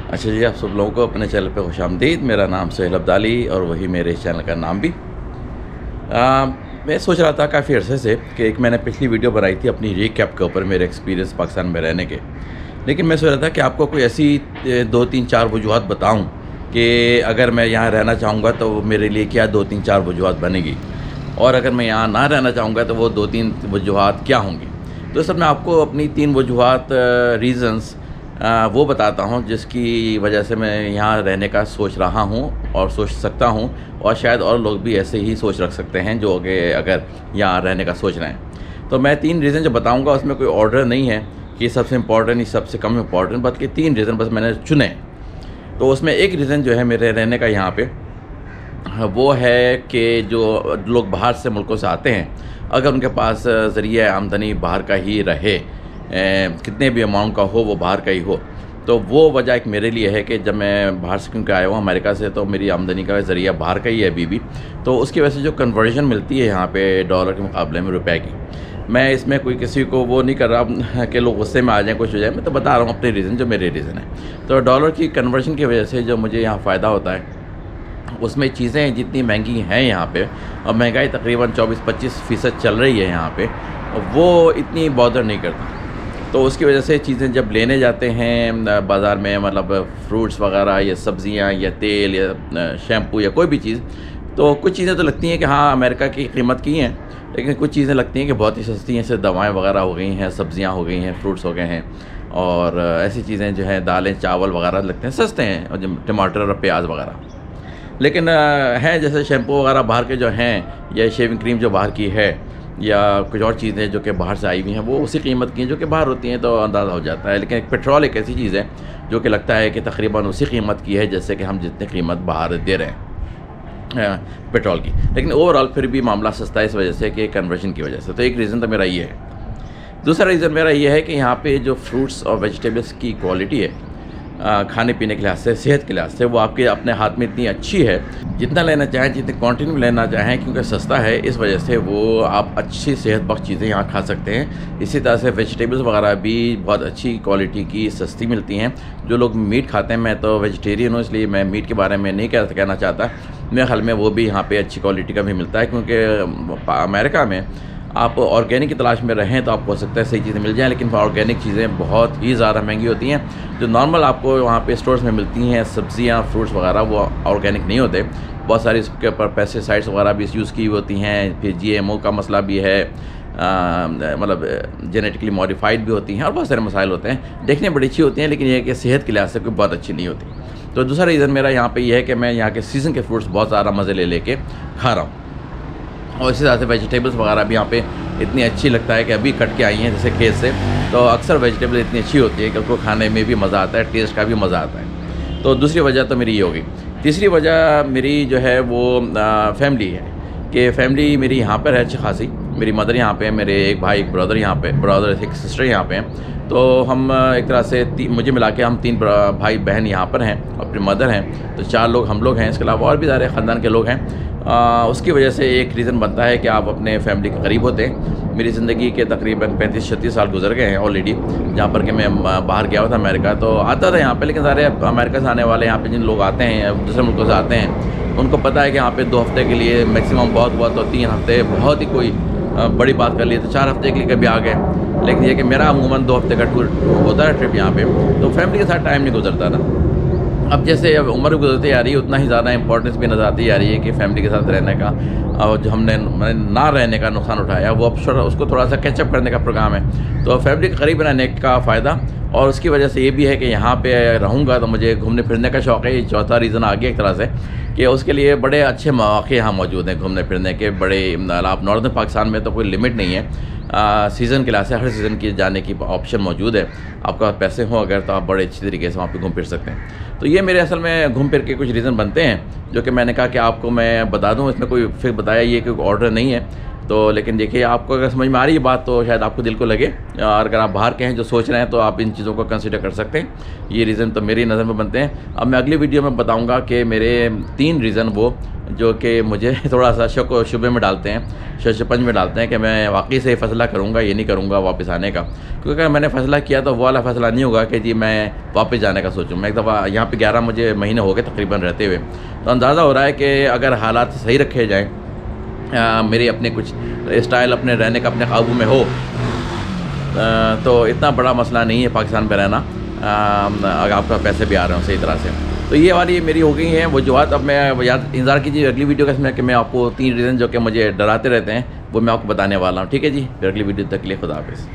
अच्छा जी, आप सब लोगों को अपने चैनल पे खुशामदीद। मेरा नाम सोहेल अब्दाली और वही मेरे इस चैनल का नाम भी। मैं सोच रहा था काफ़ी अरसे से कि एक मैंने पिछली वीडियो बनाई थी अपनी रीकैप के ऊपर, मेरे एक्सपीरियंस पाकिस्तान में रहने के। लेकिन मैं सोच रहा था कि आपको कोई ऐसी 2-3-4 वजूहत बताऊँ कि अगर मैं यहाँ रहना चाहूँगा तो मेरे लिए क्या 2-3-4 वजूहत बनेगी, और अगर मैं यहाँ ना रहना चाहूँगा तो वो 2-3 वजूहत क्या होंगी। तो सर मैं आपको अपनी 3 वजूहत रीज़न्स वो बताता हूँ जिसकी वजह से मैं यहाँ रहने का सोच रहा हूँ और सोच सकता हूँ, और शायद और लोग भी ऐसे ही सोच रख सकते हैं जो कि अगर यहाँ रहने का सोच रहे हैं। तो मैं 3 रीज़न जो बताऊँगा उसमें कोई ऑर्डर नहीं है कि सबसे इम्पॉर्टेंट या सबसे कम इम्पॉर्टेंट, बल्कि 3 रीज़न बस मैंने चुने। तो उसमें एक रीज़न जो है मेरे रहने का यहाँ पे वो है कि जो लोग बाहर से मुल्कों से आते हैं, अगर उनके पास ज़रिया आमदनी बाहर का ही रहे, कितने भी अमाउंट का हो वो बाहर का ही हो, तो वो वजह एक मेरे लिए है कि जब मैं बाहर से क्योंकि आया हूँ अमेरिका से, तो मेरी आमदनी का ज़रिया बाहर का ही है अभी भी। तो उसकी वजह से जो कन्वर्जन मिलती है यहाँ पे डॉलर के मुकाबले में रुपए की, मैं इसमें कोई किसी को वो नहीं कर रहा कि लोग गुस्से में आ जाएँ, कुछ हो जाए। मैं तो बता रहा हूँ अपने रीज़न, जो मेरे रीज़न है। तो डॉलर की कन्वर्जन की वजह से जो मुझे यहाँ फ़ायदा होता है, उसमें चीज़ें जितनी महंगी हैं यहाँ पे, और महंगाई तकरीबन 24-25% चल रही है यहाँ पे, वो इतनी बॉदर नहीं करती। तो उसकी वजह से चीज़ें जब लेने जाते हैं बाज़ार में, मतलब फ्रूट्स वगैरह या सब्ज़ियाँ या तेल या शैम्पू या कोई भी चीज़, तो कुछ चीज़ें तो लगती हैं कि हाँ अमेरिका की कीमत की हैं, लेकिन कुछ चीज़ें लगती हैं कि बहुत ही सस्ती हैं। जैसे दवाएँ वगैरह हो गई हैं, सब्ज़ियाँ हो गई हैं, फ्रूट्स हो गए हैं, और ऐसी चीज़ें जो हैं दालें चावल वगैरह लगते हैं सस्ते हैं, और जो टमाटर और प्याज वगैरह। लेकिन हैं जैसे शैम्पू वगैरह बाहर के जो हैं, या शेविंग क्रीम जो बाहर की है, या कुछ और चीज़ें जो कि बाहर से आई हुई हैं, वो उसी कीमत की हैं जो कि बाहर होती हैं, तो अंदाज़ा हो जाता है। लेकिन पेट्रोल एक ऐसी चीज़ है जो कि लगता है कि तकरीबन उसी कीमत की है जैसे कि हम जितनी कीमत बाहर दे रहे हैं पेट्रोल की। लेकिन ओवरऑल फिर भी मामला सस्ता है इस वजह से कि कन्वर्जन की वजह से। तो एक रीज़न तो मेरा ये है। दूसरा रीज़न मेरा ये है कि यहाँ पे जो फ्रूट्स और वेजिटेबल्स की क्वालिटी है, खाने पीने के लिहाज से, सेहत के लिहाज से, वो आपके अपने हाथ में इतनी अच्छी है, जितना लेना चाहें, जितने क्वांटिटी में लेना चाहें, क्योंकि सस्ता है इस वजह से वो आप अच्छी सेहत बख्श चीज़ें यहाँ खा सकते हैं। इसी तरह से वेजिटेबल्स वगैरह भी बहुत अच्छी क्वालिटी की सस्ती मिलती हैं। जो लोग मीट खाते हैं, मैं तो वेजिटेरियन हूँ इसलिए मैं मीट के बारे में नहीं कहना चाहता, मेरे ख्याल में वो भी यहाँ पर अच्छी क्वालिटी का भी मिलता है, क्योंकि अमेरिका में आप ऑर्गेनिक की तलाश में रहें तो आपको हो सकता है सही चीज़ें मिल जाएँ, लेकिन ऑर्गेनिक चीज़ें बहुत ही ज़्यादा महंगी होती हैं। जो नॉर्मल आपको वहाँ पे स्टोर्स में मिलती हैं सब्ज़ियाँ फ्रूट्स वगैरह, वो ऑर्गेनिक नहीं होते। बहुत सारी इसके ऊपर पेस्टिसाइड्स वगैरह भी यूज़ की होती हैं, फिर GMO का मसला भी है, मतलब जेनेटिकली मॉडिफाइड भी होती हैं, और बहुत सारे मसाइल होते हैं। देखने बड़ी अच्छी होती हैं, लेकिन ये कि सेहत के लिहाज से कोई बहुत अच्छी नहीं होती। तो दूसरा रीज़न मेरा यहाँ पर यह है कि मैं यहाँ के सीज़न के फ्रूट्स बहुत ज़्यादा मज़े ले के खा रहा हूँ। और इसी तरह से वेजिटेबल्स वगैरह भी यहाँ पे इतनी अच्छी लगता है कि अभी कट के आई हैं जैसे खेत से, तो अक्सर वेजिटेबल इतनी अच्छी होती है कि उसको खाने में भी मज़ा आता है, टेस्ट का भी मज़ा आता है। तो दूसरी वजह तो मेरी ये होगी। तीसरी वजह मेरी जो है वो फैमिली है, कि फैमिली मेरी यहाँ पर है अच्छी खासी। मेरी मदर यहाँ पे है, मेरे एक भाई एक ब्रदर यहाँ पे, ब्रदर एक सिस्टर यहाँ पे हैं। तो हम एक तरह से मुझे मिला के हम 3 भाई बहन यहाँ पर हैं, और फिर मदर हैं, तो 4 लोग हम लोग हैं। इसके अलावा और भी सारे ख़ानदान के लोग हैं। उसकी वजह से एक रीज़न बनता है कि आप अपने फैमिली के करीब होते हैं। मेरी ज़िंदगी के तकरीबन 35-36 साल गुजर गए हैं ऑलरेडी, जहाँ पर कि मैं बाहर गया हुआ था अमेरिका, तो आता था यहाँ पे। लेकिन सारे अमेरिका से आने वाले यहाँ पे जिन लोग आते हैं दूसरे मुल्कों से आते हैं, उनको पता है कि यहाँ पे 2 हफ़्ते के लिए मैक्सिमम बहुत हुआ तो 3 हफ़्ते, बहुत ही कोई बड़ी बात कर ली तो 4 हफ़्ते के लिए कभी आ गए। लेकिन ये कि मेरा अमूमन 2 हफ़्ते का टूर होता है, ट्रिप यहाँ पे, तो फैमिली के साथ टाइम नहीं गुजरता ना। अब जैसे अब उम्र गुजरती आ रही है, उतना ही ज़्यादा इंपॉर्टेंस भी नज़र आती आ रही है कि फैमिली के साथ रहने का, और जो हमने ना रहने का नुकसान उठाया, वो अब उसको थोड़ा सा कैचअप करने का प्रोग्राम है। तो फैमिली के करीब रहने का फ़ायदा, और उसकी वजह से ये भी है कि यहाँ पे रहूँगा तो मुझे घूमने फिरने का शौक़ है। ये चौथा रीज़न आ गया एक तरह से, कि उसके लिए बड़े अच्छे मौक़े यहाँ मौजूद हैं घूमने फिरने के। बड़े आप नॉर्दर्न पाकिस्तान में तो कोई लिमिट नहीं है, सीज़न के लिहाज से हर सीज़न की जाने की ऑप्शन मौजूद है। आपका पैसे हों अगर तो आप बड़े अच्छी तरीके से वहाँ पे घूम फिर सकते हैं। तो ये मेरे असल में घूम फिर के कुछ रीज़न बनते हैं, जो कि मैंने कहा कि आपको मैं बता दूँ। इसमें कोई फिर बताया ये कोई ऑर्डर नहीं है, तो लेकिन देखिए आपको अगर समझ में आ रही है बात तो शायद आपको दिल को लगे, और अगर आप बाहर के हैं जो सोच रहे हैं तो आप इन चीज़ों को कंसिडर कर सकते हैं। ये रीज़न तो मेरी नज़र में बनते हैं। अब मैं अगली वीडियो में बताऊंगा कि मेरे 3 रीज़न वो जो कि मुझे थोड़ा सा शक व शुबे में डालते हैं, शशपंज में डालते हैं कि मैं वाकई से फ़ैसला करूँगा, ये नहीं करूँगा वापस आने का। क्योंकि अगर मैंने फ़ैसला किया तो वो वाला फ़ैसला नहीं होगा कि जी मैं वापस जाने का सोचूँ। मैं एक दफ़ा यहाँ पे 11 मुझे महीने हो गए तकरीबन रहते हुए, तो अंदाज़ा हो रहा है कि अगर हालात सही रखे जाएँ, मेरे अपने कुछ स्टाइल अपने रहने का अपने काबू में हो, तो इतना बड़ा मसला नहीं है पाकिस्तान में रहना, अगर आपका पैसे भी आ रहे हो सही तरह से। तो ये वाली मेरी हो गई हैं वजूहत। अब मैं याद इंतज़ार कीजिए अगली वीडियो का, इसमें कि मैं आपको 3 रीज़न जो कि मुझे डराते रहते हैं वो मैं आपको बताने वाला हूँ। ठीक है जी, फिर अगली वीडियो तक के लिए खुदा हाफ़िज़।